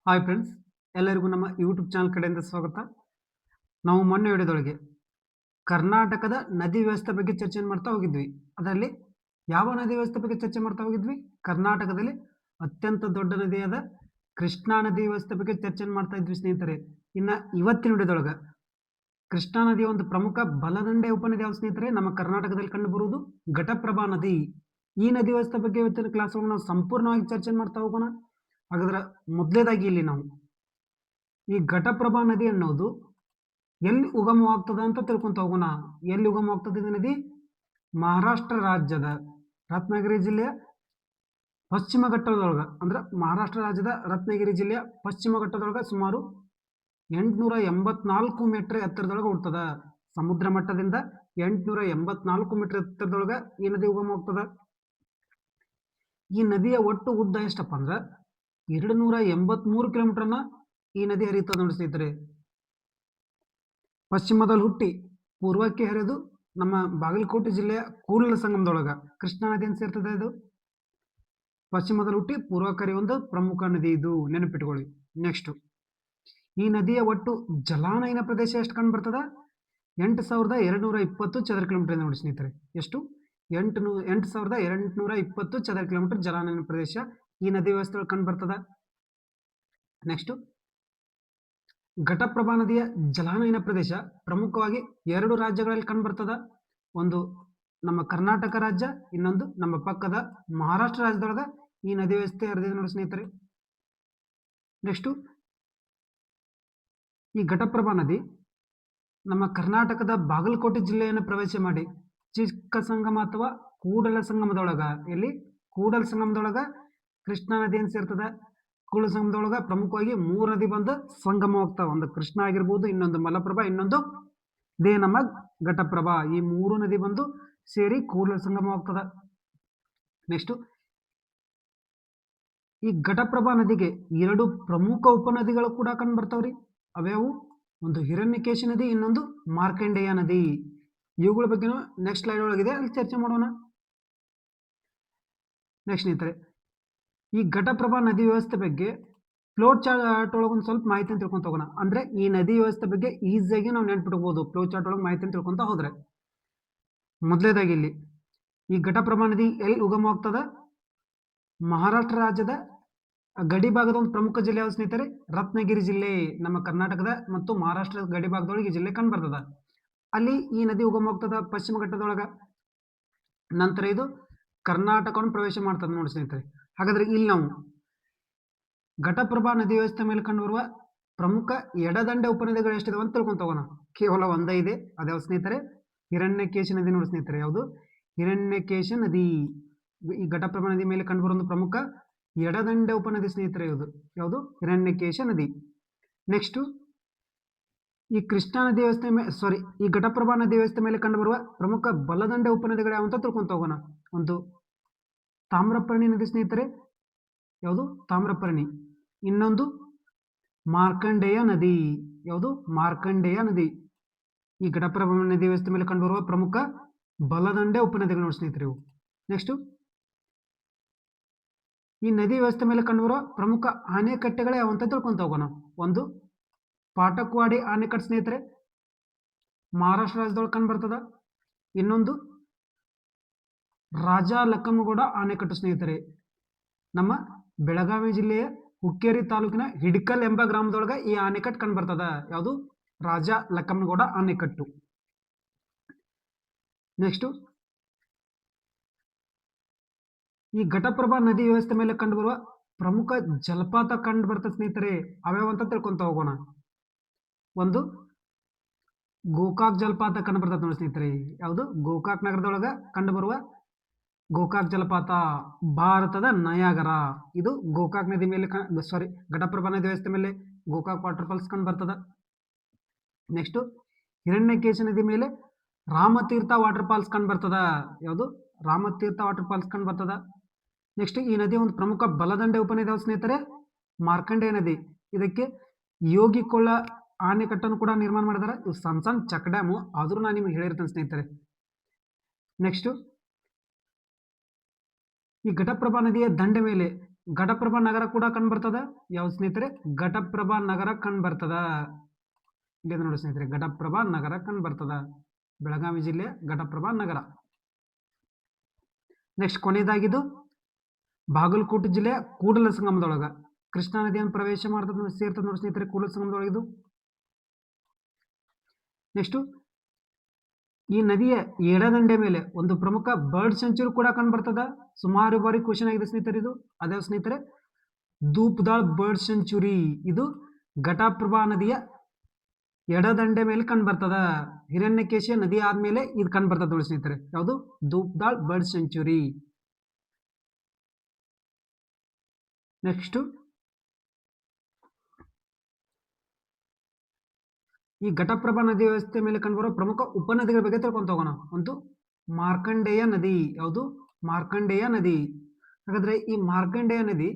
Hi friends, ಎಲ್ಲರಿಗೂ ನಮ್ಮ YouTube channel ಕಡೆಯಿಂದ ಸ್ವಾಗತ. ನಾವು ಮೊನ್ನೆ ವಿಡಿಯೋದೊಳಗೆ ಕರ್ನಾಟಕದ ನದಿ ವ್ಯವಸ್ಥೆ ಬಗ್ಗೆ ಚರ್ಚೆ ಮಾಡ್ತಾ ಹೋಗಿದ್ವಿ. ಅದರಲ್ಲಿ ಯಾವ ನದಿ ವ್ಯವಸ್ಥೆ ಬಗ್ಗೆ ಚರ್ಚೆ ಮಾಡ್ತಾ ಹೋಗಿದ್ವಿ? ಕರ್ನಾಟಕದಲ್ಲಿ ಅತ್ಯಂತ ದೊಡ್ಡ ನದಿಯಾದ ಕೃಷ್ಣಾ ನದಿ ವ್ಯವಸ್ಥೆ ಬಗ್ಗೆ ಚರ್ಚೆ ಮಾಡ್ತಾ ಇದ್ವಿ ಸ್ನೇಹಿತರೆ. ಇನ್ನು ಇವತ್ತಿನ ವಿಡಿಯೋದೊಳಗೆ ಕೃಷ್ಣಾ ನದಿಯ ಒಂದು ಪ್ರಮುಖ ಬಲದಂಡೆ ಉಪನದಿ ಯಾವ ಸ್ನೇಹಿತರೆ? ನಮ್ಮ ಕರ್ನಾಟಕದಲ್ಲಿ ಕಂಡುಬರುವುದು ಘಟಪ್ರಭಾ ನದಿ. ಈ ನದಿ ವ್ಯವಸ್ಥೆ ಬಗ್ಗೆ ಇವತ್ತಿನ ಕ್ಲಾಸ್ ಒಳಗೆ ನಾವು ಸಂಪೂರ್ಣವಾಗಿ ಚರ್ಚೆ ಮಾಡ್ತಾ ಹೋಗೋಣ. ಹಾಗಾದ್ರೆ ಮೊದಲೇದಾಗಿ ಇಲ್ಲಿ ನಾವು ಈ ಘಟಪ್ರಭಾ ನದಿ ಅನ್ನೋದು ಎಲ್ಲಿ ಉಗಮವಾಗ್ತದ ಅಂತ ತಿಳ್ಕೊಂತ ಹೋಗೋಣ. ಎಲ್ಲಿ ಉಗಮವಾಗ್ತದೆ ಈ ನದಿ? ಮಹಾರಾಷ್ಟ್ರ ರಾಜ್ಯದ ರತ್ನಗಿರಿ ಜಿಲ್ಲೆಯ ಪಶ್ಚಿಮ ಘಟ್ಟದೊಳಗ, ಅಂದ್ರೆ ಮಹಾರಾಷ್ಟ್ರ ರಾಜ್ಯದ ರತ್ನಗಿರಿ ಜಿಲ್ಲೆಯ ಪಶ್ಚಿಮ ಘಟ್ಟದೊಳಗ ಸುಮಾರು 884 ಮೀಟರ್ ಎತ್ತರದೊಳಗೆ ಹುಡ್ತದ. ಸಮುದ್ರ ಮಟ್ಟದಿಂದ 884 ಮೀಟರ್ ಎತ್ತರದೊಳಗ ಈ ನದಿ ಉಗಮವಾಗ್ತದ. ಈ ನದಿಯ ಒಟ್ಟು ಉದ್ದ ಎಷ್ಟಪ್ಪ ಅಂದ್ರೆ 283 ಕಿಲೋಮೀಟರ್ನ ಈ ನದಿ ಹರಿಯುತ್ತದೆ ನೋಡಿ ಸ್ನೇಹಿತರೆ. ಪಶ್ಚಿಮದಲ್ಲಿ ಹುಟ್ಟಿ ಪೂರ್ವಕ್ಕೆ ಹರಿದು ನಮ್ಮ ಬಾಗಲಕೋಟೆ ಜಿಲ್ಲೆಯ ಕೂಡಲ ಸಂಗಮದೊಳಗ ಕೃಷ್ಣಾ ನದಿ ಅಂತ ಸೇರ್ತದೆ. ಇದು ಪಶ್ಚಿಮದಲ್ಲಿ ಹುಟ್ಟಿ ಪೂರ್ವಕ್ಕೆ ಹರಿಯುವ ಒಂದು ಪ್ರಮುಖ ನದಿ, ಇದು ನೆನಪಿಟ್ಕೊಳ್ಳಿ. ನೆಕ್ಸ್ಟ್, ಈ ನದಿಯ ಒಟ್ಟು ಜಲಾನಯನ ಪ್ರದೇಶ ಎಷ್ಟು ಕಂಡು ಬರ್ತದ? 8220 ಚದರ ಕಿಲೋಮೀಟರ್ ನೋಡಿ ಸ್ನೇಹಿತರೆ. ಎಷ್ಟು? 8220 ಚದರ ಕಿಲೋಮೀಟರ್ ಜಲಾನಯನ ಪ್ರದೇಶ ಈ ನದಿ ವ್ಯವಸ್ಥೆ ಕಂಡು ಬರ್ತದ. ನೆಕ್ಸ್ಟ್, ಘಟಪ್ರಭಾ ನದಿಯ ಜಲಾನಯನ ಪ್ರದೇಶ ಪ್ರಮುಖವಾಗಿ 2 ರಾಜ್ಯಗಳಲ್ಲಿ ಕಂಡು ಬರ್ತದ. ಒಂದು ನಮ್ಮ ಕರ್ನಾಟಕ ರಾಜ್ಯ, ಇನ್ನೊಂದು ನಮ್ಮ ಪಕ್ಕದ ಮಹಾರಾಷ್ಟ್ರ ರಾಜ್ಯದೊಳಗ ಈ ನದಿ ವ್ಯವಸ್ಥೆ ಹರಿದಿದೆ ನೋಡಿ ಸ್ನೇಹಿತರೆ. ನೆಕ್ಸ್ಟ್, ಈ ಘಟಪ್ರಭಾ ನದಿ ನಮ್ಮ ಕರ್ನಾಟಕದ ಬಾಗಲಕೋಟೆ ಜಿಲ್ಲೆಯನ್ನು ಪ್ರವೇಶ ಮಾಡಿ ಚಿಕ್ಕ ಸಂಗಮ ಅಥವಾ ಕೂಡಲ ಸಂಗಮದೊಳಗ, ಎಲ್ಲಿ ಕೂಡಲ ಸಂಗಮದೊಳಗ ಕೃಷ್ಣಾ ನದಿ ಅಂತ ಸೇರ್ತದೆ. ಕೂಡಲ ಸಂಗಮದೊಳಗ ಪ್ರಮುಖವಾಗಿ 3 ನದಿ ಬಂದು ಸಂಗಮವಾಗ್ತಾವ. ಒಂದು ಕೃಷ್ಣ ಆಗಿರ್ಬೋದು, ಇನ್ನೊಂದು ಮಲಪ್ರಭಾ, ಇನ್ನೊಂದು ನಮ್ಮ ಘಟಪ್ರಭಾ. ಈ 3 ನದಿ ಬಂದು ಸೇರಿ ಕೂಡಲ ಸಂಗಮವಾಗ್ತದ. ನೆಕ್ಸ್ಟ್, ಈ ಘಟಪ್ರಭಾ ನದಿಗೆ 2 ಪ್ರಮುಖ ಉಪನದಿಗಳು ಕೂಡ ಕಂಡು ಬರ್ತಾವ್ರಿ. ಅವ್ಯಾವು? ಒಂದು ಹಿರಣ್ಯಕೇಶಿ ನದಿ, ಇನ್ನೊಂದು ಮಾರ್ಕಂಡೇಯ ನದಿ. ಇವುಗಳ ಬಗ್ಗೆನೂ ನೆಕ್ಸ್ಟ್ ಸ್ಲೈಡ್ ಒಳಗಿದೆ, ಅಲ್ಲಿ ಚರ್ಚೆ ಮಾಡೋಣ. ನೆಕ್ಸ್ಟ್ ಸ್ನೇಹಿತರೆ, ಈ ಘಟಪ್ರಭಾ ನದಿ ವ್ಯವಸ್ಥೆ ಬಗ್ಗೆ ಫ್ಲೋಟ್ ಚಾರ್ಟ್ ಒಳಗೆ ಒಂದು ಸ್ವಲ್ಪ ಮಾಹಿತಿ ತಿಳ್ಕೊಂತ ಹೋಗೋಣ. ಅಂದ್ರೆ ಈ ನದಿ ವ್ಯವಸ್ಥೆ ಬಗ್ಗೆ ಈಸಿಯಾಗಿ ನಾವು ನೆನ್ಪಿಟ್ಕೋಬಹುದು ಫ್ಲೋಟ್ ಚಾರ್ಟ್ ಒಳಗೆ ಮಾಹಿತಿ ತಿಳ್ಕೊಂತ ಹೋದ್ರೆ. ಮೊದಲೇದಾಗಿ ಇಲ್ಲಿ ಈ ಘಟಪ್ರಭಾ ನದಿ ಎಲ್ಲಿ ಉಗಮವಾಗ್ತದ? ಮಹಾರಾಷ್ಟ್ರ ರಾಜ್ಯದ ಗಡಿ ಭಾಗದ ಒಂದು ಪ್ರಮುಖ ಜಿಲ್ಲೆ ಯಾವ್ದು ಸ್ನೇಹಿತರೆ? ರತ್ನಗಿರಿ ಜಿಲ್ಲೆ. ನಮ್ಮ ಕರ್ನಾಟಕದ ಮತ್ತು ಮಹಾರಾಷ್ಟ್ರದ ಗಡಿ ಭಾಗದೊಳಗೆ ಈ ಜಿಲ್ಲೆ ಕಂಡು ಬರ್ತದ. ಅಲ್ಲಿ ಈ ನದಿ ಉಗಮವಾಗ್ತದ ಪಶ್ಚಿಮ ಘಟ್ಟದೊಳಗ. ನಂತರ ಇದು ಕರ್ನಾಟಕವನ್ನು ಪ್ರವೇಶ ಮಾಡ್ತದೆ ನೋಡಿ ಸ್ನೇಹಿತರೆ. ಹಾಗಾದ್ರೆ ಇಲ್ಲಿ ನಾವು ಘಟಪ್ರಭಾ ನದಿ ವ್ಯವಸ್ಥೆ ಮೇಲೆ ಕಂಡುಬರುವ ಪ್ರಮುಖ ಎಡದಂಡೆ ಉಪನದಿಗಳು ಎಷ್ಟಿದಾವೆ ಅಂತ ತಿಳ್ಕೊಂತ ಹೋಗೋಣ. ಕೇವಲ ಒಂದೇ ಇದೆ. ಅದ್ಯಾವ ಸ್ನೇಹಿತರೆ? ಹಿರಣ್ಯಕೇಶಿ ನದಿ ನೋಡಿ ಸ್ನೇಹಿತರೆ. ಯಾವುದು? ಹಿರಣ್ಯಕೇಶಿ ನದಿ. ಈ ಘಟಪ್ರಭಾ ನದಿ ಮೇಲೆ ಕಂಡುಬರುವ ಒಂದು ಪ್ರಮುಖ ಎಡದಂಡೆ ಉಪನದಿ ಸ್ನೇಹಿತರೆ ಇದು. ಯಾವುದು? ಹಿರಣ್ಯಕೇಶ ನದಿ. ನೆಕ್ಸ್ಟ್, ಈ ಕೃಷ್ಣಾ ನದಿ ವ್ಯವಸ್ಥೆ ಈ ಘಟಪ್ರಭಾ ನದಿ ವ್ಯವಸ್ಥೆ ಮೇಲೆ ಕಂಡುಬರುವ ಪ್ರಮುಖ ಬಲದಂಡೆ ಉಪನದಿಗಳು ಯಾವ ಅಂತ ತಿಳ್ಕೊಂತ ಹೋಗೋಣ. ಒಂದು ತಾಮ್ರಪರ್ಣಿ ನದಿ ಸ್ನೇಹಿತರೆ. ಯಾವುದು? ತಾಮ್ರಪರ್ಣಿ. ಇನ್ನೊಂದು ಮಾರ್ಕಂಡೇಯ ನದಿ. ಯಾವುದು? ಮಾರ್ಕಂಡೇಯ ನದಿ. ಈ ಘಟಪ್ರಭಾ ನದಿ ವ್ಯವಸ್ಥೆ ಮೇಲೆ ಕಂಡುಬರುವ ಪ್ರಮುಖ ಬಲದಂಡೆ ಉಪನದಿಗಳು ನೋಡಿ ಸ್ನೇಹಿತರೆ ಇವು. ನೆಕ್ಸ್ಟ್, ಈ ನದಿ ವ್ಯವಸ್ಥೆ ಮೇಲೆ ಕಂಡುಬರುವ ಪ್ರಮುಖ ಆಣೆಕಟ್ಟೆಗಳು ಯಾವ ಅಂತ ತಿಳ್ಕೊಂತ ಹೋಗೋಣ. ಒಂದು ಪಾಟಕ್ವಾಡಿ ಆಣೆಕಟ್ಟು ಸ್ನೇಹಿತರೆ, ಮಹಾರಾಷ್ಟ್ರ ರಾಜ್ಯದೊಳಗೆ ಕಂಡು ಬರ್ತದ. ಇನ್ನೊಂದು ರಾಜಾ ಲಕ್ಕಮ್ಮಗೌಡ ಆಣೆಕಟ್ಟು ಸ್ನೇಹಿತರೆ, ನಮ್ಮ ಬೆಳಗಾವಿ ಜಿಲ್ಲೆಯ ಹುಕ್ಕೇರಿ ತಾಲೂಕಿನ ಹಿಡ್ಕಲ್ ಎಂಬ ಗ್ರಾಮದೊಳಗೆ ಈ ಆಣೆಕಟ್ಟು ಕಂಡು ಬರ್ತದ. ಯಾವುದು? ರಾಜಾ ಲಕ್ಕಮ್ಮಗೌಡ ಆಣೆಕಟ್ಟು. ನೆಕ್ಸ್ಟ್, ಈ ಘಟಪ್ರಭಾ ನದಿ ವ್ಯವಸ್ಥೆ ಮೇಲೆ ಕಂಡುಬರುವ ಪ್ರಮುಖ ಜಲಪಾತ ಕಂಡು ಬರ್ತದೆ ಸ್ನೇಹಿತರೆ. ಅವ್ಯಾವ ಅಂತ ತಿಳ್ಕೊಂತ ಹೋಗೋಣ. ಒಂದು ಗೋಕಾಕ್ ಜಲಪಾತ ಕಂಡು ಬರ್ತದೆ ನೋಡಿ ಸ್ನೇಹಿತರೆ. ಯಾವುದು? ಗೋಕಾಕ್ ನಗರದೊಳಗ ಕಂಡುಬರುವ ಗೋಕಾಕ್ ಜಲಪಾತ, ಭಾರತದ ನಯಾಗರ. ಇದು ಗೋಕಾಕ್ ನದಿ ಮೇಲೆ ಘಟಪ್ರಭಾ ನದಿ ವ್ಯವಸ್ಥೆ ಮೇಲೆ ಗೋಕಾಕ್ ವಾಟರ್ ಫಾಲ್ಸ್ ಕಂಡು ಬರ್ತದ. ನೆಕ್ಸ್ಟ್, ಹಿರಣ್ಯಕೇಶ ನದಿ ಮೇಲೆ ರಾಮತೀರ್ಥ ವಾಟರ್ ಫಾಲ್ಸ್ ಕಂಡು ಬರ್ತದ. ಯಾವುದು? ರಾಮತೀರ್ಥ ವಾಟರ್ ಫಾಲ್ಸ್ ಕಂಡು ಬರ್ತದ. ನೆಕ್ಸ್ಟ್, ಈ ನದಿಯ ಒಂದು ಪ್ರಮುಖ ಬಲದಂಡೆ ಉಪನದಿ ಯಾವ್ದು ಸ್ನೇಹಿತರೆ? ಮಾರ್ಕಂಡೇಯ ನದಿ. ಇದಕ್ಕೆ ಯೋಗಿಕೊಳ್ಳ ಆಣೆಕಟ್ಟನ್ನು ಕೂಡ ನಿರ್ಮಾಣ ಮಾಡಿದಾರೆ. ಇವು ಸಣ್ಣ ಸಣ್ಣ ಚೆಕ್ ಡ್ಯಾಮು, ಆದ್ರೂ ನಾನು ನಿಮ್ಗೆ ಹೇಳಿರ್ತೇನೆ ಸ್ನೇಹಿತರೆ. ನೆಕ್ಸ್ಟ್, ಈ ಘಟಪ್ರಭಾ ನದಿಯ ದಂಡೆ ಮೇಲೆ ಘಟಪ್ರಭಾ ನಗರ ಕೂಡ ಕಂಡುಬರ್ತದ. ಯಾವ್ದು ಸ್ನೇಹಿತರೆ? ಘಟಪ್ರಭಾ ನಗರ ಕಂಡುಬರ್ತದ. ಇಲ್ಲಿ ನೋಡಿ ಸ್ನೇಹಿತರೆ, ಘಟಪ್ರಭಾ ನಗರ ಕಂಡುಬರ್ತದ. ಬೆಳಗಾವಿ ಜಿಲ್ಲೆಯ ಘಟಪ್ರಭಾ ನಗರ. ನೆಕ್ಸ್ಟ್ ಕೊನೆಯದಾಗಿದ್ದು ಬಾಗಲಕೋಟೆ ಜಿಲ್ಲೆಯ ಕೂಡಲ ಸಂಗಮದೊಳಗ ಕೃಷ್ಣಾ ನದಿಯನ್ನು ಪ್ರವೇಶ ಮಾಡ್ತದ, ಸೇರ್ತದ ನೋಡಿ ಸ್ನೇಹಿತರೆ ಕೂಡಲ ಸಂಗಮದೊಳಗಿದು. ನೆಕ್ಸ್ಟ್ ಈ ನದಿಯ ಎಡದಂಡೆ ಮೇಲೆ ಒಂದು ಪ್ರಮುಖ ಬರ್ಡ್ ಸೆಂಚುರಿ ಕೂಡ ಕಂಡುಬರ್ತದ. ಸುಮಾರು ಬಾರಿ ಕ್ವಶನ್ ಆಗಿದೆ ಸ್ನೇಹಿತರೆ ಇದು. ಅದೇ ಸ್ನೇಹಿತರೆ ಧೂಪ್ದಾಳ್ ಬರ್ಡ್ ಸೆಂಚುರಿ. ಇದು ಘಟಪ್ರಭಾ ನದಿಯ ಎಡದಂಡೆ ಮೇಲೆ ಕಂಡುಬರ್ತದ. ಹಿರಣ್ಯಕೇಶಿಯ ನದಿ ಆದ್ಮೇಲೆ ಇದು ಕಂಡುಬರ್ತದ ನೋಡಿ ಸ್ನೇಹಿತರೆ. ಯಾವುದು? ಧೂಪ್ದಾಳ್ ಬರ್ಡ್ ಸೆಂಚುರಿ. ನೆಕ್ಸ್ಟ್ ಈ ಘಟಪ್ರಭಾ ನದಿ ವ್ಯವಸ್ಥೆ ಮೇಲೆ ಕಂಡುಬರುವ ಪ್ರಮುಖ ಉಪನದಿಗಳ ಬಗ್ಗೆ ತಿಳ್ಕೊಂತ ಹೋಗೋಣ. ಒಂದು ಮಾರ್ಕಂಡೇಯ ನದಿ. ಯಾವುದು? ಮಾರ್ಕಂಡೇಯ ನದಿ. ಹಾಗಾದ್ರೆ ಈ ಮಾರ್ಕಂಡೇಯ ನದಿ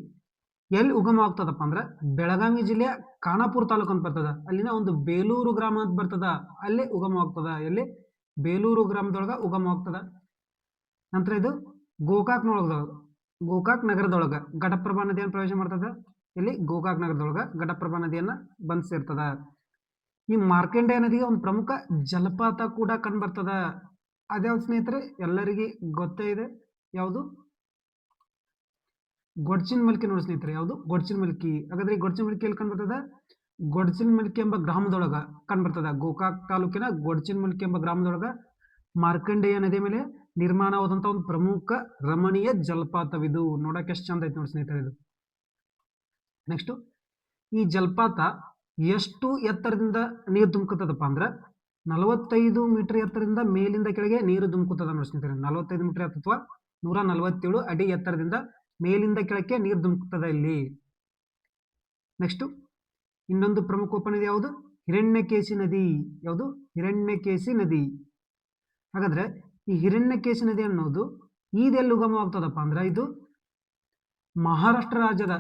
ಎಲ್ಲಿ ಉಗಮ ಆಗ್ತದಪ್ಪ ಅಂದ್ರೆ ಬೆಳಗಾವಿ ಜಿಲ್ಲೆಯ ಖಾನಾಪುರ ತಾಲೂಕು ಅಂತ ಬರ್ತದ. ಅಲ್ಲಿನ ಒಂದು ಬೇಲೂರು ಗ್ರಾಮ ಅಂತ ಬರ್ತದ, ಅಲ್ಲೇ ಉಗಮ ಆಗ್ತದ. ಎಲ್ಲಿ? ಬೇಲೂರು ಗ್ರಾಮದೊಳಗ ಉಗಮ ಆಗ್ತದ. ನಂತರ ಇದು ಗೋಕಾಕ್ ನಗರದೊಳಗ ಘಟಪ್ರಭಾ ನದಿಯನ್ನು ಪ್ರವೇಶ ಮಾಡ್ತದ. ಇಲ್ಲಿ ಗೋಕಾಕ್ ನಗರದೊಳಗ ಘಟಪ್ರಭಾ ನದಿಯನ್ನ ಬಂದ್ ಸೇರ್ತದ. ಈ ಮಾರ್ಕಂಡೇಯ ನದಿಗೆ ಒಂದು ಪ್ರಮುಖ ಜಲಪಾತ ಕೂಡ ಕಂಡುಬರ್ತದ. ಅದ್ಯಾವ್ದು ಸ್ನೇಹಿತರೆ? ಎಲ್ಲರಿಗೆ ಗೊತ್ತೇ ಇದೆ. ಯಾವುದು? ಗೊಡ್ಚಿನಮಲ್ಕಿ ನೋಡಿ ಸ್ನೇಹಿತರೆ. ಯಾವುದು? ಗೊಡ್ಚಿನಮಲ್ಕಿ. ಹಾಗಾದ್ರೆ ಈ ಗೊಡ್ಚಿನಮಲ್ಕಿ ಎಲ್ಲಿ ಕಂಡುಬರ್ತದ? ಗೊಡ್ಚಿನಮಲ್ಕಿ ಎಂಬ ಗ್ರಾಮದೊಳಗ ಕಂಡುಬರ್ತದ. ಗೋಕಾಕ್ ತಾಲೂಕಿನ ಗೊಡ್ಚಿನಮಲ್ಕಿ ಎಂಬ ಗ್ರಾಮದೊಳಗ ಮಾರ್ಕಂಡೇಯ ನದಿ ಮೇಲೆ ನಿರ್ಮಾಣವಾದಂತಹ ಒಂದು ಪ್ರಮುಖ ರಮಣೀಯ ಜಲಪಾತವಿದು. ನೋಡಕ್ಕೆ ಎಷ್ಟು ಚಂದ ಐತೆ ನೋಡಿ ಸ್ನೇಹಿತರೆ ಇದು. ನೆಕ್ಸ್ಟ್ ಈ ಜಲಪಾತ ಎಷ್ಟು ಎತ್ತರದಿಂದ ನೀರು ಧುಮುಕುತ್ತದಪ್ಪ ಅಂದ್ರೆ 45 ಮೀಟರ್ ಎತ್ತರದಿಂದ ಮೇಲಿಂದ ಕೆಳಗೆ ನೀರು ಧುಮುಕುತ್ತದ ನೋಡಿ ಸ್ನೇಹಿತರೆ. 45 ಮೀಟರ್ ಅಥವಾ 147 ಅಡಿ ಎತ್ತರದಿಂದ ಮೇಲಿಂದ ಕೆಳಕ್ಕೆ ನೀರು ಧುಮುಕುತ್ತದೆ ಇಲ್ಲಿ. ನೆಕ್ಸ್ಟ್ ಇನ್ನೊಂದು ಪ್ರಮುಖ ಉಪನದಿ ಯಾವುದು? ಹಿರಣ್ಯಕೇಶಿ ನದಿ. ಯಾವುದು? ಹಿರಣ್ಯಕೇಶಿ ನದಿ. ಹಾಗಾದ್ರೆ ಈ ಹಿರಣ್ಯಕೇಶಿ ನದಿ ಅನ್ನೋದು ಇದೆಲ್ಲಿ ಉಗಮವಾಗ್ತದಪ್ಪ ಅಂದ್ರೆ ಇದು ಮಹಾರಾಷ್ಟ್ರ ರಾಜ್ಯದ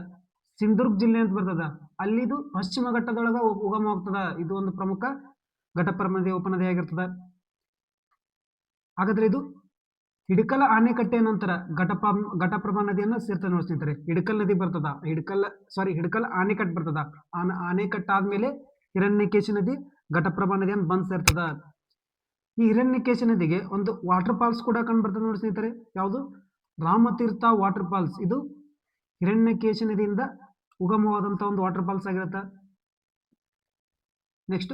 ಸಿಂಧುದುರ್ಗ ಜಿಲ್ಲೆ ಅಂತ ಬರ್ತದ. ಅಲ್ಲಿದು ಪಶ್ಚಿಮ ಘಟ್ಟದೊಳಗ ಉಗಮವಾಗ್ತದ. ಇದು ಒಂದು ಪ್ರಮುಖ ಘಟಪ್ರಭಾ ನದಿಯ ಉಪನದಿ ಆಗಿರ್ತದ. ಹಾಗಾದ್ರೆ ಇದು ಹಿಡಕಲ್ ಆಣೆಕಟ್ಟೆ ನಂತರ ಘಟಪ್ರಭಾ ನದಿಯನ್ನ ಸೇರ್ತದೆ ನೋಡಿ ಸ್ನೇಹಿತರೆ. ಹಿಡಕಲ್ ನದಿ ಬರ್ತದ. ಹಿಡಕಲ್ ಆಣೆಕಟ್ಟು ಬರ್ತದ. ಆಣೆಕಟ್ಟು ಆದ್ಮೇಲೆ ಹಿರಣ್ಯಕೇಶಿ ನದಿ ಘಟಪ್ರಭಾ ನದಿಯನ್ನು ಬಂದ್ ಸೇರ್ತದ. ಈ ಹಿರಣ್ಯಕೇಶಿ ನದಿಗೆ ಒಂದು ವಾಟರ್ ಫಾಲ್ಸ್ ಕೂಡ ಕಂಡು ಬರ್ತದೆ ನೋಡಿ ಸ್ನೇಹಿತರೆ. ಯಾವುದು? Ramatirtha water falls. ಇದು ಹಿರಣ್ಯಕೇಶಿ ನದಿಯಿಂದ ಉಗಮವಾದಂತ ಒಂದು ವಾಟರ್ ಫಾಲ್ಸ್ ಆಗಿರುತ್ತೆ. ನೆಕ್ಸ್ಟ್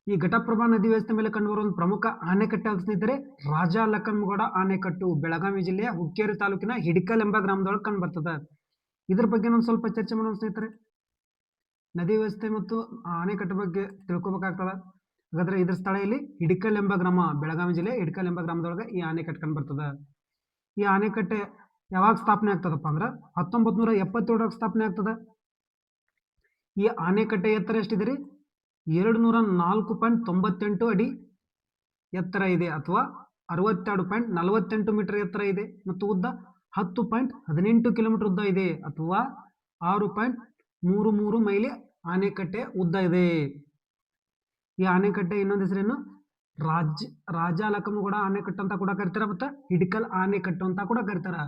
ಈ ಘಟಪ್ರಭಾ ನದಿ ವ್ಯವಸ್ಥೆ ಮೇಲೆ ಕಂಡುಬರುವ ಒಂದು ಪ್ರಮುಖ ಆಣೆಕಟ್ಟು ಸ್ನೇಹಿತರೆ ರಾಜಾ ಲಖನ್ಗೌಡ ಆಣೆಕಟ್ಟು. ಬೆಳಗಾವಿ ಜಿಲ್ಲೆಯ ಹುಕ್ಕೇರಿ ತಾಲೂಕಿನ ಹಿಡಕಲ್ ಎಂಬ ಗ್ರಾಮದೊಳಗೆ ಕಂಡು ಬರ್ತದೆ. ಇದ್ರ ಬಗ್ಗೆ ನಾನು ಸ್ವಲ್ಪ ಚರ್ಚೆ ಮಾಡೋಣ ಸ್ನೇಹಿತರೆ. ನದಿ ವ್ಯವಸ್ಥೆ ಮತ್ತು ಆಣೆಕಟ್ಟು ಬಗ್ಗೆ ತಿಳ್ಕೊಬೇಕಾಗ್ತದ. ಹಾಗಾದ್ರೆ ಇದ್ರ ಸ್ಥಳ ಇಲ್ಲಿ ಹಿಡಕಲ್ ಎಂಬ ಗ್ರಾಮ. ಬೆಳಗಾವಿ ಜಿಲ್ಲೆ ಹಿಡಕಲ್ ಎಂಬ ಗ್ರಾಮದೊಳಗೆ ಈ ಆಣೆಕಟ್ಟು ಕಂಡು ಬರ್ತದೆ. ಈ ಆಣೆಕಟ್ಟೆ ಯಾವಾಗ ಸ್ಥಾಪನೆ ಆಗ್ತದಪ್ಪ ಅಂದ್ರೆ 1977 ಸ್ಥಾಪನೆ ಆಗ್ತದ. ಈ ಆಣೆಕಟ್ಟೆ ಎತ್ತರ ಎಷ್ಟಿದೆ? 204.98 ಅಡಿ ಎತ್ತರ ಇದೆ, ಅಥವಾ 62.48 ಮೀಟರ್ ಎತ್ತರ ಇದೆ. ಮತ್ತು ಉದ್ದ 10.18 ಕಿಲೋಮೀಟರ್ ಉದ್ದ ಇದೆ, ಅಥವಾ 6.33 ಮೈಲಿ ಆಣೆಕಟ್ಟೆ ಉದ್ದ ಇದೆ. ಈ ಆಣೆಕಟ್ಟೆ ಇನ್ನೊಂದು ಹೆಸರೇನು? ರಾಜಾ ಲಖನ್ಗೌಡ ಆಣೆಕಟ್ಟು ಅಂತ ಕೂಡ ಕರಿತಾರ, ಮತ್ತು ಹಿಡಕಲ್ ಆಣೆಕಟ್ಟು ಅಂತ ಕೂಡ ಕರಿತಾರ.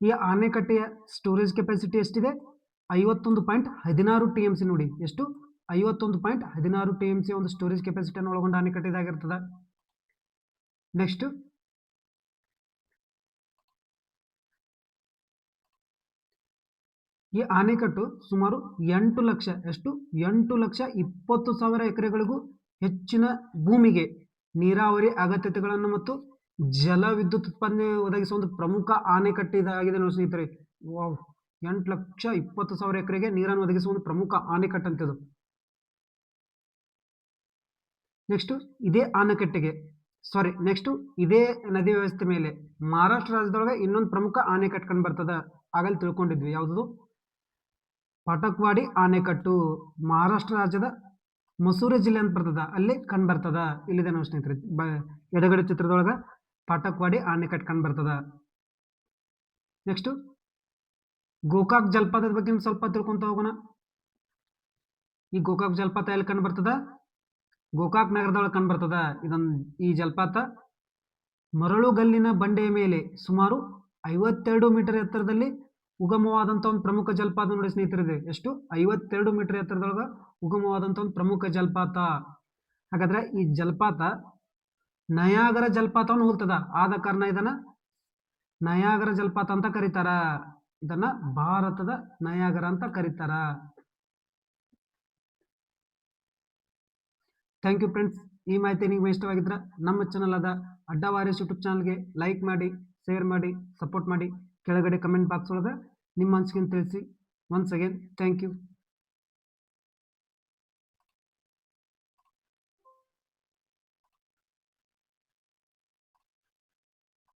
ಈ ಆಣೆಕಟ್ಟೆಯ ಸ್ಟೋರೇಜ್ ಕೆಪಾಸಿಟಿ ಎಷ್ಟಿದೆ? 51.16 TMC. ನೋಡಿ ಎಷ್ಟು? 51.16 TMC ಒಂದು ಸ್ಟೋರೇಜ್ ಕೆಪಾಸಿಟಿಯನ್ನು ಒಳಗೊಂಡ ಆಣೆಕಟ್ಟು ಇದಾಗಿರ್ತದೆ. ನೆಕ್ಸ್ಟ್ ಈ ಆಣೆಕಟ್ಟು ಸುಮಾರು 8 ಲಕ್ಷ 8,20,000 ಎಕರೆಗಳಿಗೂ ಹೆಚ್ಚಿನ ಭೂಮಿಗೆ ನೀರಾವರಿ ಅಗತ್ಯತೆಗಳನ್ನು ಮತ್ತು ಜಲ ವಿದ್ಯುತ್ ಉತ್ಪಾದನೆ ಒದಗಿಸುವ ಒಂದು ಪ್ರಮುಖ ಆಣೆಕಟ್ಟು ಇದಾಗಿದೆ ನೋಡಿ ಸ್ನೇಹಿತರೆ. 8,20,000 ಎಕರೆಗೆ ನೀರನ್ನು ಒದಗಿಸುವ ಒಂದು ಪ್ರಮುಖ ಆಣೆಕಟ್ಟು ಅಂತದ್ದು. ನೆಕ್ಸ್ಟ್ ಇದೇ ಆಣೆಕಟ್ಟೆಗೆ ನೆಕ್ಸ್ಟ್ ಇದೇ ನದಿ ವ್ಯವಸ್ಥೆ ಮೇಲೆ ಮಹಾರಾಷ್ಟ್ರ ರಾಜ್ಯದೊಳಗೆ ಇನ್ನೊಂದು ಪ್ರಮುಖ ಆಣೆಕಟ್ಟು ಕಂಡು ಬರ್ತದ. ಆಗಲ್ಲಿ ತಿಳ್ಕೊಂಡಿದ್ವಿ. ಯಾವುದು? ಪಾಟಕ್ವಾಡಿ ಆಣೆಕಟ್ಟು. ಮಹಾರಾಷ್ಟ್ರ ರಾಜ್ಯದ ಮಸೂರಿ ಜಿಲ್ಲೆ ಅಂತ ಬರ್ತದ, ಅಲ್ಲಿ ಕಂಡು ಬರ್ತದ. ಇಲ್ಲಿದೆ ನೋಡಿ ಸ್ನೇಹಿತರೆ, ಎಡಗಡೆ ಚಿತ್ರದೊಳಗ ಪಾಟಕ್ವಾಡಿ ಆಣೆಕಟ್ಟು ಕಂಡು ಬರ್ತದ. ನೆಕ್ಸ್ಟ್ ಗೋಕಾಕ್ ಜಲಪಾತದ ಬಗ್ಗೆ ಸ್ವಲ್ಪ ತಿಳ್ಕೊಂತ ಹೋಗೋಣ. ಈ ಗೋಕಾಕ್ ಜಲಪಾತ ಎಲ್ಲಿ ಕಂಡು ಬರ್ತದ? ಗೋಕಾಕ್ ನಗರದೊಳಗೆ ಕಂಡು ಬರ್ತದ. ಈ ಜಲಪಾತ ಮರಳುಗಲ್ಲಿನ ಬಂಡೆಯ ಮೇಲೆ ಸುಮಾರು 52 ಮೀಟರ್ ಎತ್ತರದಲ್ಲಿ ಉಗಮವಾದಂಥ ಒಂದು ಪ್ರಮುಖ ಜಲಪಾತ ನೋಡಿ ಸ್ನೇಹಿತರಿದೆ. ಎಷ್ಟು? 52 ಮೀಟರ್ ಎತ್ತರದೊಳಗೆ ಉಗಮವಾದಂಥ ಒಂದು ಪ್ರಮುಖ ಜಲಪಾತ. ಹಾಗಾದ್ರೆ ಈ ಜಲಪಾತ ನಯಾಗರ ಜಲಪಾತವನ್ನು ಹೋಲ್ತದ. ಆದ ಕಾರಣ ಇದನ್ನ ನಯಾಗರ ಜಲಪಾತ ಅಂತ ಕರೀತಾರ. ಇದನ್ನ ಭಾರತದ ನಯಾಗರ ಅಂತ ಕರೀತಾರ. Thank you friends. ಈ ಮಾಹಿತಿ ನಿಮಗೆ ಇಷ್ಟವಾಗಿದ್ರೆ ನಮ್ಮ ಚಾನಲ್ ಆದ ಅಡ್ಡ ವಾರಿಯರ್ಸ್ ಯೂಟ್ಯೂಬ್ ಚಾನಲ್ಗೆ ಲೈಕ್ ಮಾಡಿ, ಶೇರ್ ಮಾಡಿ, ಸಪೋರ್ಟ್ ಮಾಡಿ. ಕೆಳಗಡೆ ಕಮೆಂಟ್ ಬಾಕ್ಸ್ ಒಳಗೆ ನಿಮ್ಮ ಅನಿಸಿಕೆಯನ್ನು ತಿಳಿಸಿ. Once again thank you.